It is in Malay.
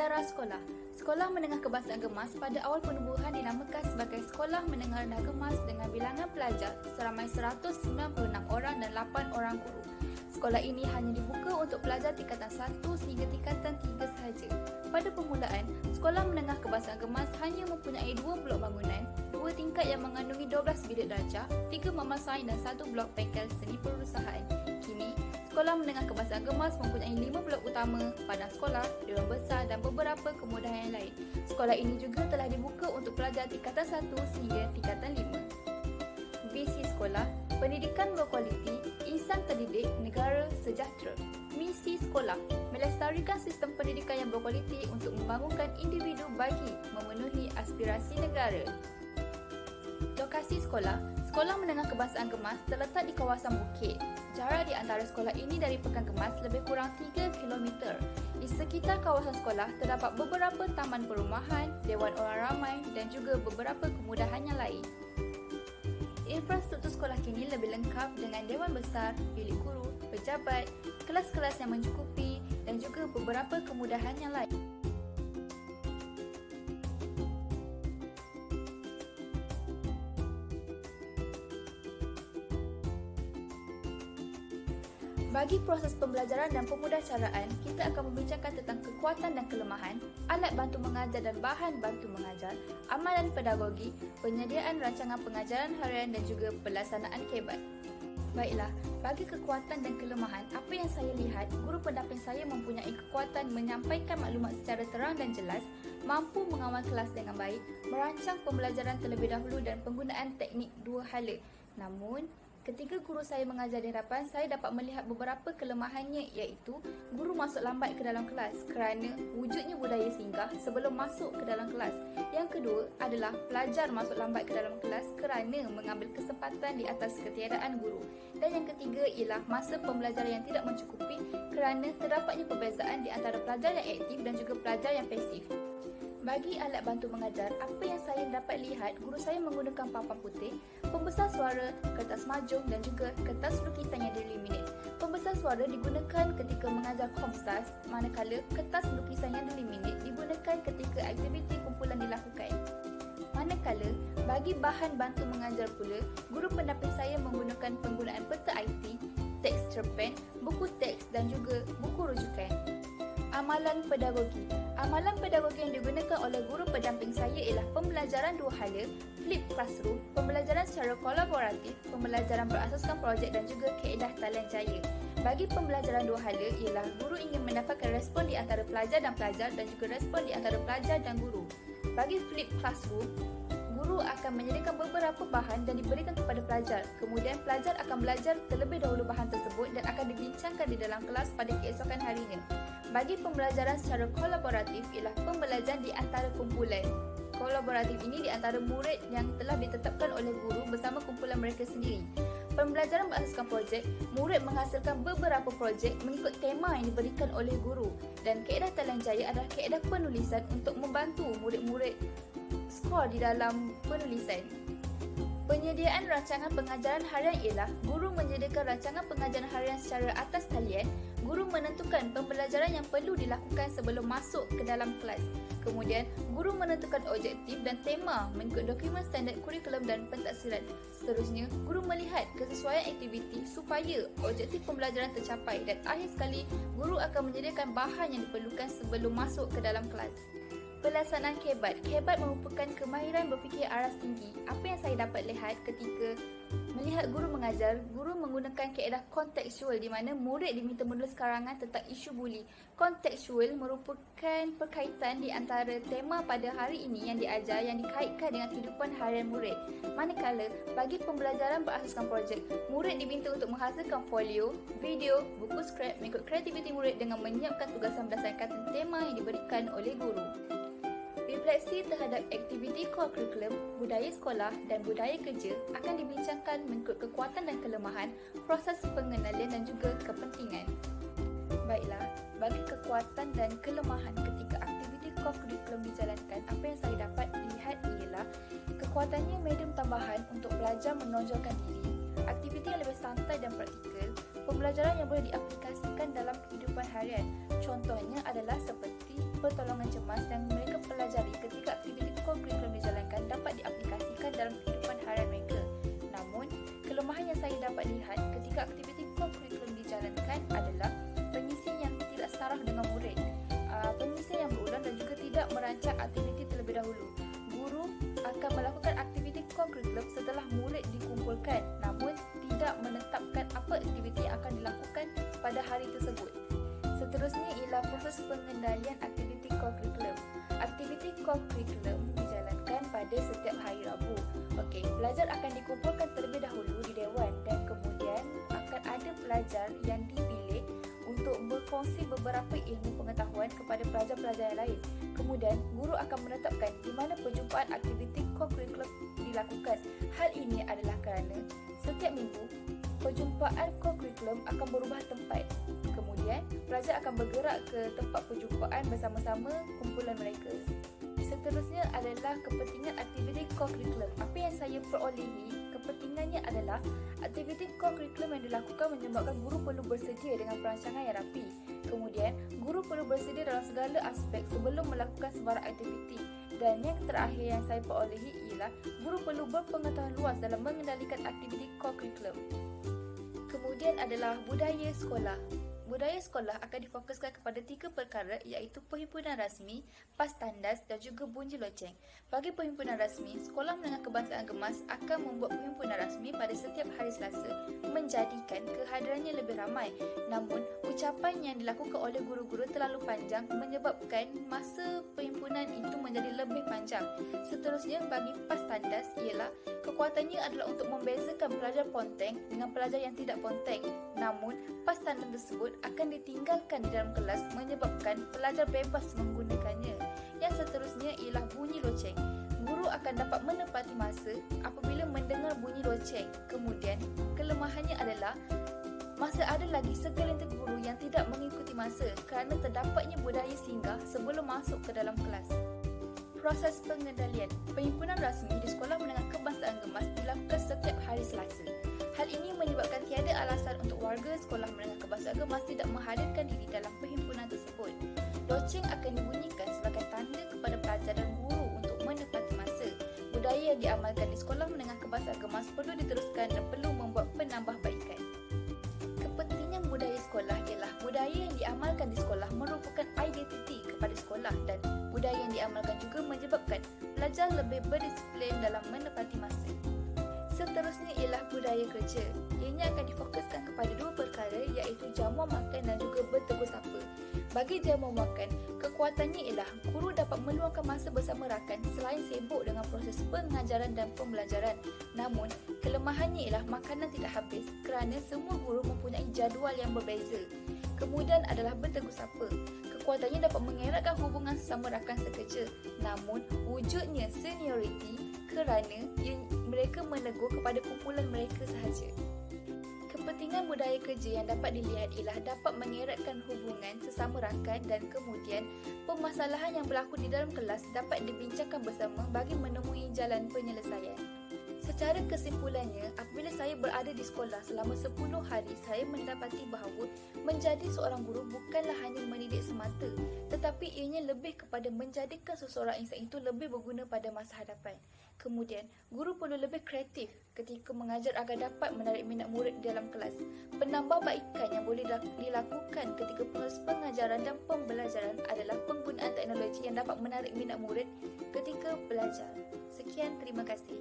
Sejarah sekolah. Sekolah Menengah Kebangsaan Gemas pada awal penubuhan dinamakan sebagai Sekolah Menengah Rendah Gemas dengan bilangan pelajar seramai 196 orang dan 8 orang guru. Sekolah ini hanya dibuka untuk pelajar tingkatan 1 sehingga tingkatan 3 sahaja. Pada permulaan, Sekolah Menengah Kebangsaan Gemas hanya mempunyai 2 blok bangunan, 2 tingkat yang mengandungi 12 bilik darjah, 3 mama sains dan 1 blok bengkel seni perusahaan. Kini, Sekolah Menengah Kebangsaan Gemas mempunyai 5 blok utama, padang sekolah, dewan besar dan beberapa kemudahan yang lain. Sekolah ini juga telah dibuka untuk pelajar tingkatan 1 sehingga tingkatan 5. Visi sekolah, pendidikan berkualiti, insan terdidik, negara sejahtera. Misi sekolah, melestarikan sistem pendidikan yang berkualiti untuk membangunkan individu bagi memenuhi aspirasi negara. Lokasi sekolah, Sekolah Menengah Kebangsaan Gemas terletak di kawasan bukit. Jarak di antara sekolah ini dari Pekan Gemas lebih kurang 3 km. Di sekitar kawasan sekolah terdapat beberapa taman perumahan, dewan orang ramai dan juga beberapa kemudahan yang lain. Infrastruktur sekolah kini lebih lengkap dengan dewan besar, bilik guru, pejabat, kelas-kelas yang mencukupi dan juga beberapa kemudahan yang lain. Bagi proses pembelajaran dan pemudacaraan, kita akan membincangkan tentang kekuatan dan kelemahan, alat bantu mengajar dan bahan bantu mengajar, amalan pedagogi, penyediaan rancangan pengajaran harian dan juga pelaksanaan KEBAT. Baiklah, bagi kekuatan dan kelemahan, apa yang saya lihat, guru pendamping saya mempunyai kekuatan menyampaikan maklumat secara terang dan jelas, mampu mengawal kelas dengan baik, merancang pembelajaran terlebih dahulu dan penggunaan teknik dua hala. Namun, ketika guru saya mengajar di hadapan, saya dapat melihat beberapa kelemahannya iaitu guru masuk lambat ke dalam kelas kerana wujudnya budaya singgah sebelum masuk ke dalam kelas. Yang kedua adalah pelajar masuk lambat ke dalam kelas kerana mengambil kesempatan di atas ketiadaan guru. Dan yang ketiga ialah masa pembelajaran yang tidak mencukupi kerana terdapatnya perbezaan di antara pelajar yang aktif dan juga pelajar yang pasif. Bagi alat bantu mengajar, apa yang saya dapat lihat, guru saya menggunakan papan putih, pembesar suara, kertas majung dan juga kertas lukisan yang deliminate. Pembesar suara digunakan ketika mengajar Komstas, manakala kertas lukisan yang deliminate digunakan ketika aktiviti kumpulan dilakukan. Manakala, bagi bahan bantu mengajar pula, guru pendamping saya menggunakan penggunaan peta IT, teks cerpen, buku teks dan juga buku rujukan. Amalan pedagogi. Amalan pedagogi yang digunakan oleh guru pendamping saya ialah pembelajaran dua hala, flip classroom, pembelajaran secara kolaboratif, pembelajaran berasaskan projek dan juga kaedah talian jaya. Bagi pembelajaran dua hala ialah guru ingin mendapatkan respon di antara pelajar dan pelajar dan juga respon di antara pelajar dan guru. Bagi flip classroom, guru akan menyediakan beberapa bahan dan diberikan kepada pelajar. Kemudian pelajar akan belajar terlebih dahulu bahan tersebut dan akan dibincangkan di dalam kelas pada keesokan harinya. Bagi pembelajaran secara kolaboratif ialah pembelajaran di antara kumpulan. Kolaboratif ini di antara murid yang telah ditetapkan oleh guru bersama kumpulan mereka sendiri. Pembelajaran berasaskan projek, murid menghasilkan beberapa projek mengikut tema yang diberikan oleh guru. Dan kaedah talian jaya adalah kaedah penulisan untuk membantu murid-murid skor di dalam penulisan. Penyediaan rancangan pengajaran harian ialah guru menyediakan rancangan pengajaran harian secara atas talian. Guru menentukan pembelajaran yang perlu dilakukan sebelum masuk ke dalam kelas. Kemudian, guru menentukan objektif dan tema mengikut dokumen standard kurikulum dan pentadsiran. Seterusnya, guru melihat kesesuaian aktiviti supaya objektif pembelajaran tercapai dan akhir sekali, guru akan menyediakan bahan yang diperlukan sebelum masuk ke dalam kelas. Pelaksanaan KEBAT. KEBAT merupakan kemahiran berfikir aras tinggi. Apa yang saya dapat lihat ketika melihat guru mengajar, guru menggunakan kaedah kontekstual di mana murid diminta menulis karangan tentang isu buli. Kontekstual merupakan perkaitan di antara tema pada hari ini yang diajar yang dikaitkan dengan kehidupan harian murid. Manakala, bagi pembelajaran berasaskan projek, murid diminta untuk menghasilkan folio, video, buku skrip mengikut kreativiti murid dengan menyiapkan tugasan berdasarkan tema yang diberikan oleh guru. Refleksi terhadap aktiviti core curriculum, budaya sekolah dan budaya kerja akan dibincangkan mengikut kekuatan dan kelemahan, proses pengenalan dan juga kepentingan. Baiklah, bagi kekuatan dan kelemahan ketika aktiviti core curriculum dijalankan, apa yang saya dapat lihat ialah kekuatannya medium tambahan untuk pelajar menonjolkan diri, aktiviti yang lebih santai dan praktikal, pembelajaran yang boleh diaplikasikan dalam kehidupan harian. Contohnya adalah seperti pertolongan cemas yang mereka pelajari ketika aktiviti co-curriculum dijalankan dapat diaplikasikan dalam kehidupan harian mereka. Namun, kelemahan yang saya dapat lihat ketika aktiviti co-curriculum dijalankan adalah pengisian yang tidak setara dengan murid, pengisian yang berulang dan juga tidak merancang aktiviti terlebih dahulu. Guru akan melakukan aktiviti co-curriculum setelah murid dikumpulkan, namun tidak menetapkan apa aktiviti yang akan dilakukan pada hari tersebut. Seterusnya ialah proses pengendalian aktiviti co-curriculum. Aktiviti co-curriculum dijalankan pada setiap hari Rabu. Pelajar akan dikumpulkan terlebih dahulu di dewan dan kemudian akan ada pelajar yang dipilih untuk berkongsi beberapa ilmu pengetahuan kepada pelajar-pelajar yang lain. Kemudian, guru akan menetapkan di mana perjumpaan aktiviti co-curriculum dilakukan. Hal ini adalah kerana setiap minggu, perjumpaan co-curriculum akan berubah tempat. Kemudian, pelajar akan bergerak ke tempat perjumpaan bersama-sama kumpulan mereka. Seterusnya adalah kepentingan aktiviti co-curriculum. Apa yang saya perolehi, kepentingannya adalah aktiviti co-curriculum yang dilakukan menyebabkan guru perlu bersedia dengan perancangan yang rapi. Kemudian, guru perlu bersedia dalam segala aspek sebelum melakukan sebarang aktiviti. Dan yang terakhir yang saya perolehi ialah guru perlu berpengetahuan luas dalam mengendalikan aktiviti co-curriculum. Kemudian adalah budaya sekolah. Budaya sekolah akan difokuskan kepada 3 perkara iaitu perhimpunan rasmi, PAS tandas dan juga bunyi loceng. Bagi perhimpunan rasmi, Sekolah Menengah Kebangsaan Gemas akan membuat perhimpunan rasmi pada setiap hari Selasa menjadikan kehadirannya lebih ramai. Namun, ucapan yang dilakukan oleh guru-guru terlalu panjang menyebabkan masa perhimpunan itu menjadi lebih panjang. Seterusnya, bagi PAS tandas ialah kekuatannya adalah untuk membezakan pelajar ponteng dengan pelajar yang tidak ponteng. Namun, PAS tandas tersebut akan ditinggalkan di dalam kelas menyebabkan pelajar bebas menggunakannya. Yang seterusnya ialah bunyi loceng. Guru akan dapat menepati masa apabila mendengar bunyi loceng. Kemudian, kelemahannya adalah masa ada lagi segelintir guru yang tidak mengikuti masa kerana terdapatnya budaya singgah sebelum masuk ke dalam kelas. Proses pengendalian. Perhimpunan rasmi di Sekolah Menengah Kebangsaan Gemas dilakukan setiap hari Selasa. Hal ini menyebabkan tiada alasan untuk warga Sekolah Menengah Kebangsaan Gemas tidak menghadirkan diri dalam perhimpunan tersebut. Loceng akan dibunyikan sebagai tanda kepada pelajar dan guru untuk menepati masa. Budaya yang diamalkan di Sekolah Menengah Kebangsaan Gemas perlu diteruskan dan perlu membuat penambahbaikan. Kepentingan budaya sekolah ialah budaya yang diamalkan di sekolah merupakan identiti kepada sekolah dan budaya yang diamalkan juga menyebabkan pelajar lebih berdisiplin dalam menepati masa. Seterusnya ialah budaya kerja. Ianya akan difokuskan kepada 2 perkara iaitu jamuan makan dan juga bertegur sapa. Bagi jamuan makan, kekuatannya ialah guru dapat meluangkan masa bersama rakan selain sibuk dengan proses pengajaran dan pembelajaran. Namun, kelemahannya ialah makanan tidak habis kerana semua guru mempunyai jadual yang berbeza. Kemudian adalah bertegur sapa. Kekuatannya dapat mengeratkan hubungan sesama rakan sekerja. Namun, wujudnya senioriti kerana mereka menegur kepada kumpulan mereka sahaja. Kepentingan budaya kerja yang dapat dilihat ialah dapat mengeratkan hubungan sesama rakan dan kemudian permasalahan yang berlaku di dalam kelas dapat dibincangkan bersama bagi menemui jalan penyelesaian. Secara kesimpulannya, apabila saya berada di sekolah selama 10 hari, saya mendapati bahawa menjadi seorang guru bukanlah hanya mendidik semata, tetapi ianya lebih kepada menjadikan seseorang insan itu lebih berguna pada masa hadapan. Kemudian, guru perlu lebih kreatif ketika mengajar agar dapat menarik minat murid di dalam kelas. Penambahbaikan yang boleh dilakukan ketika proses pengajaran dan pembelajaran adalah penggunaan teknologi yang dapat menarik minat murid ketika belajar. Sekian, terima kasih.